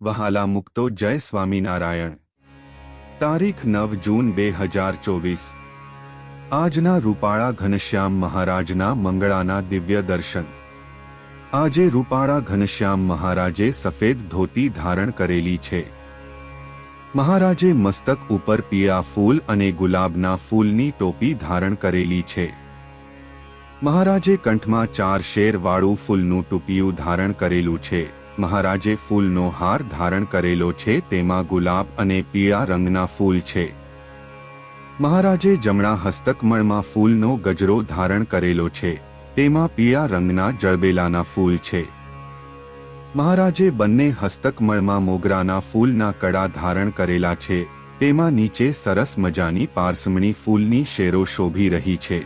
વહાલા મુક્તો જય સ્વામિનારાયણ। તારીખ 9 જૂન 2024। આજના રૂપાળા ઘનશ્યામ મહારાજના મંગળાના દિવ્ય દર્શન। આજે રૂપાળા ઘનશ્યામ મહારાજે સફેદ ધોતી ધારણ કરેલી છે। મહારાજે મસ્તક ઉપર પીળા ફૂલ અને ગુલાબના ફૂલની ટોપી ધારણ કરેલી છે। મહારાજે કંઠમાં 4 શેરવાળું ફૂલનું ટોપિયું ધારણ કરેલું છે। મહારાજે ફૂલનો હાર ધારણ કરેલો છે, તેમાં ગુલાબ અને પીળા રંગના ફૂલ છે। મહારાજે જમણા હસ્તકમળમાં ફૂલનો ગજરો ધારણ કરેલો છે, તેમાં પીળા રંગના જળબેલાના ફૂલ છે। મહારાજે બંને હસ્તકમળમાં મોગરાના ફૂલના કડા ધારણ કરેલા છે, તેમાં નીચે સરસ મજાની પારસમણી ફૂલની શેરો શોભી રહી છે।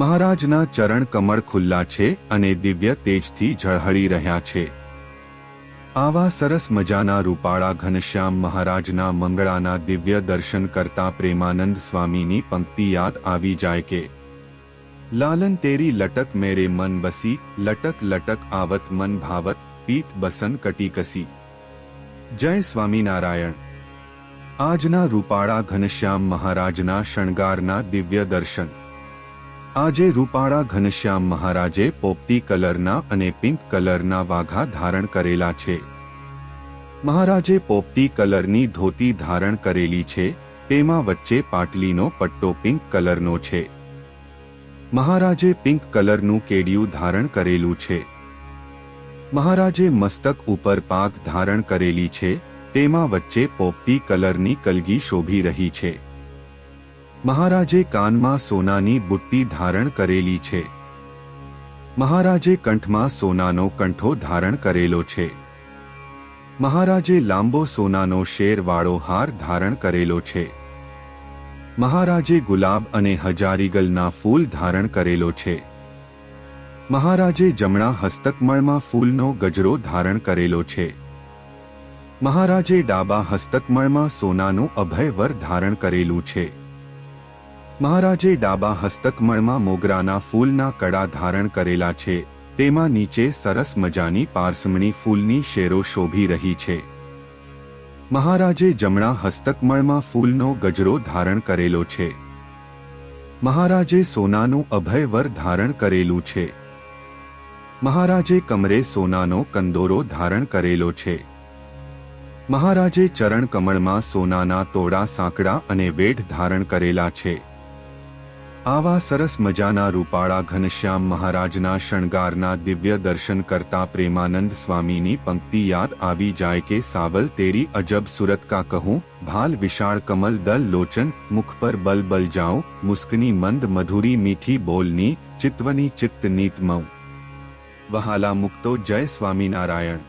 મહારાજના ચરણ કમળ ખુલ્લા છે અને દિવ્ય તેજથી ઝળહળી રહ્યા છે। આવા સરસ મજાના રૂપાળા ઘનશ્યામ મહારાજના મંગળાના દિવ્ય દર્શન કરતા પ્રેમાનંદ સ્વામીની પંક્તિ યાદ આવી જાય કે લાલન તેરી લટક મેરે મન બસી, લટક લટક આવત મન ભાવત, પીત બસન કટી કસી। જય સ્વામિનારાયણ। આજના રૂપાળા ઘનશ્યામ મહારાજના શણગારના દિવ્ય દર્શન। આજે રૂપાળા ઘનશ્યામ મહારાજે પોપટી કલરના અને પિંક કલરના વાઘા ધારણ કરેલા છે। મહારાજે પોપટી કલરની ધોતી ધારણ કરેલી છે, તેમાં વચ્ચે પાટલીનો પટ્ટો પિંક કલરનો છે। મહારાજે પિંક કલરનું કેડિયું ધારણ કરેલું છે। મહારાજે મસ્તક ઉપર પાઘ ધારણ કરેલી છે, તેમાં વચ્ચે પોપટી કલરની કલગી શોભી રહી છે। મહારાજે કાનમાં સોનાની બુટ્ટી ધારણ કરેલી છે। મહારાજે કંઠમાં સોનાનો કંઠો ધારણ કરેલો છે। મહારાજે લાંબો સોનાનો શેરવાળો હાર ધારણ કરેલો છે। મહારાજે ગુલાબ અને હજારીગલના ફૂલ ધારણ કરેલો છે। મહારાજે જમણા હસ્તકમળમાં ફૂલનો ગજરો ધારણ કરેલો છે। મહારાજે ડાબા હસ્તકમળમાં સોનાનું અભયવર ધારણ કરેલું છે। મહારાજે ડાબા હસ્તકમળમાં મોગરાના ફૂલના કડા ધારણ કરેલા છે, તેમાં નીચે સરસ મજાની પારસમણી ફૂલની શેરો શોભી રહી છે। મહારાજે જમણા હસ્તકમળમાં ફૂલનો ગજરો ધારણ કરેલો છે। મહારાજે સોનાનું અભયવર ધારણ કરેલું છે। મહારાજે કમરે સોનાનો કંદોરો ધારણ કરેલો છે। મહારાજે ચરણ કમળમાં સોનાના તોડા સાંકડા અને વેઢ ધારણ કરેલા છે। આવા સરસ મજાના રૂપાળા ઘનશ્યામ મહારાજના શણગારના દિવ્ય દર્શન કરતા પ્રેમાનંદ સ્વામીની પંક્તિ યાદ આવી જાય કે સાવલ તેરી અજબ સુરત કા કહું, ભાલ વિશાળ કમલ દલ લોચન, મુખ પર બલ બલ જાઉં, મુસ્કની મંદ મધુરી મીઠી બોલની, ચિત્વની ચિત્ત નીત મઉં। વહાલા મુક્તો જય સ્વામિનારાયણ।